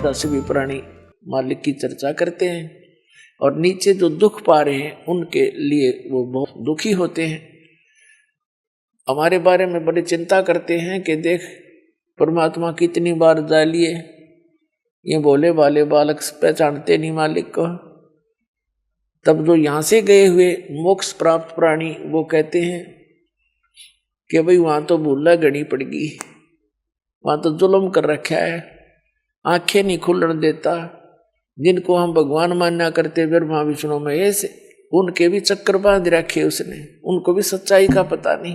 ऊपर सभी प्राणी मालिक की चर्चा करते हैं और नीचे जो दुख पा रहे हैं उनके लिए वो बहुत दुखी होते हैं। हमारे बारे में बड़ी चिंता करते हैं कि देख परमात्मा कितनी बार जा लिए, ये भोले भाले बालक पहचानते नहीं मालिक को। तब जो यहाँ से गए हुए मोक्ष प्राप्त प्राणी वो कहते हैं कि भाई वहाँ तो भूला घड़ी पड़ गई, वहाँ तो जुल्म कर रखा है, आंखें नहीं खुलने देता। जिनको हम भगवान मान्या करते ब्रह्मा विष्णु महेश, उनके भी चक्कर बांध रखे उसने, उनको भी सच्चाई का पता नहीं।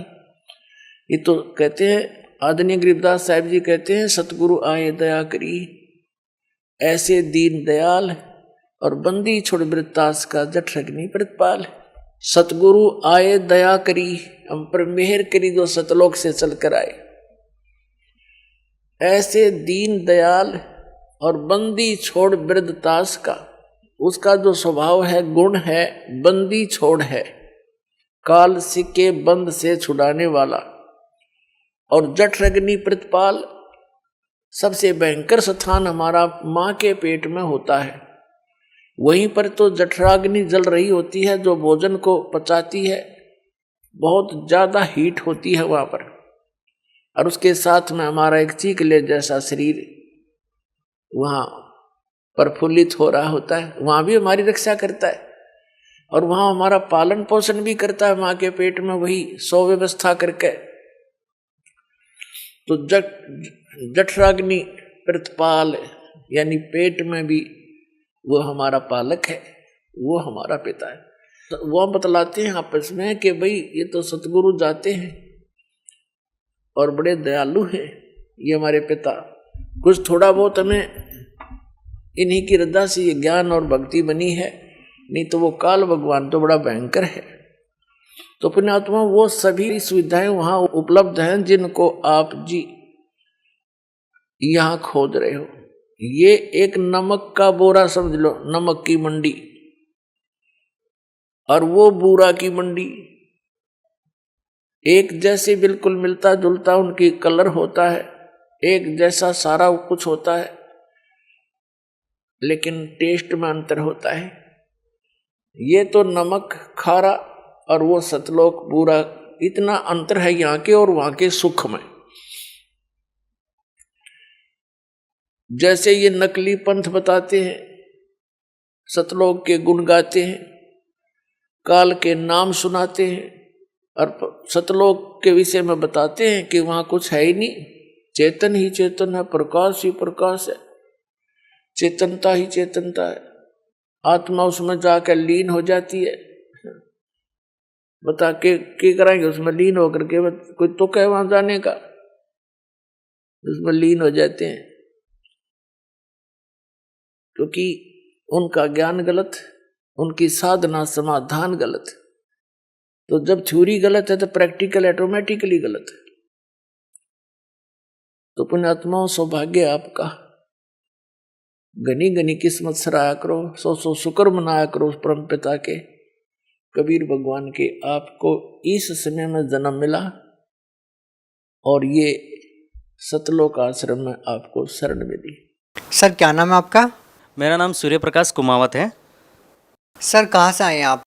ये तो कहते हैं आदरणीय गरीबदास साहिब जी कहते हैं सतगुरु आए दया करी, ऐसे दीन दयाल और बंदी छोड़ वृत्तास का जठ अग्नि प्रतिपाल। सतगुरु आए दया करी, हम पर मेहर करी जो सतलोक से चल कर आए। ऐसे दीन दयाल और बंदी छोड़ वृद्धतास का, उसका जो स्वभाव है गुण है बंदी छोड़ है, काल सिक्के बंद से छुड़ाने वाला। और जठ अग्नि प्रतिपाल, सबसे भयंकर स्थान हमारा माँ के पेट में होता है। वहीं पर तो जठराग्नि जल रही होती है जो भोजन को पचाती है, बहुत ज्यादा हीट होती है वहां पर। और उसके साथ में हमारा एक चीकले जैसा शरीर वहां प्रफुल्लित हो रहा होता है, वहां भी हमारी रक्षा करता है और वहां हमारा पालन पोषण भी करता है माँ के पेट में, वही सौ व्यवस्था करके। तो जठराग्नि प्रतिपाल यानी पेट में भी वो हमारा पालक है, वो हमारा पिता है। तो वो बतलाते हैं आपस में कि भाई ये तो सतगुरु जाते हैं और बड़े दयालु हैं ये हमारे पिता। कुछ थोड़ा बहुत हमें इन्हीं की रद्दा से ये ज्ञान और भक्ति बनी है, नहीं तो वो काल भगवान तो बड़ा भयंकर है। तो पुण्यात्मा वो सभी सुविधाएं वहां उपलब्ध हैं जिनको आप जी यहां खोज रहे हो। ये एक नमक का बोरा समझ लो, नमक की मंडी, और वो बूरा की मंडी। एक जैसे बिल्कुल मिलता जुलता उनकी कलर होता है, एक जैसा सारा कुछ होता है, लेकिन टेस्ट में अंतर होता है। ये तो नमक खारा और वो सतलोक बूरा, इतना अंतर है यहाँ के और वहां के सुख में। जैसे ये नकली पंथ बताते हैं, सतलोक के गुण गाते हैं, काल के नाम सुनाते हैं और सतलोक के विषय में बताते हैं कि वहां कुछ है ही नहीं, चेतन ही चेतन है, प्रकाश ही प्रकाश है, चेतनता ही चेतनता है। आत्मा उसमें जाकर लीन हो जाती है। बता के कराएंगे उसमें लीन होकर के, कोई तो कहे वहां जाने का, उसमें लीन हो जाते हैं क्योंकि उनका ज्ञान गलत, उनकी साधना समाधान गलत। तो जब थ्योरी गलत है तो प्रैक्टिकल ऑटोमेटिकली गलत है। तो पुण्यात्माओं सौभाग्य आपका, घनी घनी किस्मत सराया करो, सौ सौ शुक्र मनाया करो उस परम पिता के, कबीर भगवान के, आपको इस समय में जन्म मिला और ये सतलोक आश्रम में आपको शरण मिली। सर क्या नाम है आपका? मेरा नाम सूर्य प्रकाश कुमावत है। सर कहाँ से आए हैं आप?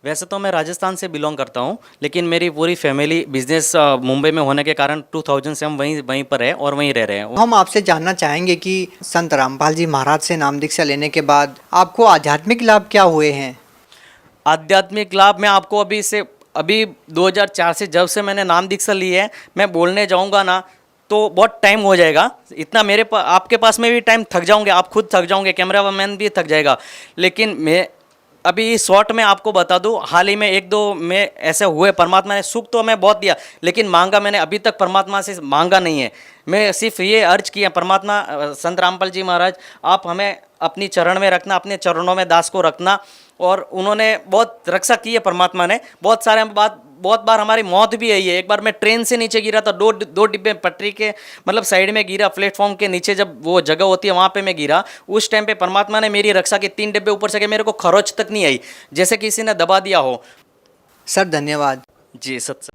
वैसे तो मैं राजस्थान से बिलोंग करता हूँ, लेकिन मेरी पूरी फैमिली बिजनेस मुंबई में होने के कारण 2000 से हम वहीं पर है और वहीं रह रहे हैं। हम आपसे जानना चाहेंगे कि संत रामपाल जी महाराज से नाम दीक्षा लेने के बाद आपको आध्यात्मिक लाभ क्या हुए हैं? आध्यात्मिक लाभ मैं आपको अभी 2004 से जब से मैंने नाम दीक्षा ली है, मैं बोलने जाऊँगा ना तो बहुत टाइम हो जाएगा। इतना आपके पास में भी टाइम थक जाओगे, आप खुद थक जाओगे, कैमरा मैन भी थक जाएगा। लेकिन मैं अभी शॉर्ट में आपको बता दूं, हाल ही में 1-2 में ऐसे हुए, परमात्मा ने सुख तो हमें बहुत दिया, लेकिन मांगा मैंने अभी तक परमात्मा से मांगा नहीं है। मैं सिर्फ ये अर्ज किया, परमात्मा संत रामपाल जी महाराज आप हमें अपनी चरण में रखना, अपने चरणों में दास को रखना। और उन्होंने बहुत रक्षा की है परमात्मा ने। बहुत बार हमारी मौत भी आई है। एक बार मैं ट्रेन से नीचे गिरा था, दो डिब्बे पटरी के मतलब साइड में गिरा, प्लेटफॉर्म के नीचे जब वो जगह होती है वहाँ पे मैं गिरा। उस टाइम पे परमात्मा ने मेरी रक्षा की, 3 डिब्बे ऊपर से के मेरे को खरोच तक नहीं आई, जैसे किसी ने दबा दिया हो। सर धन्यवाद जी। सत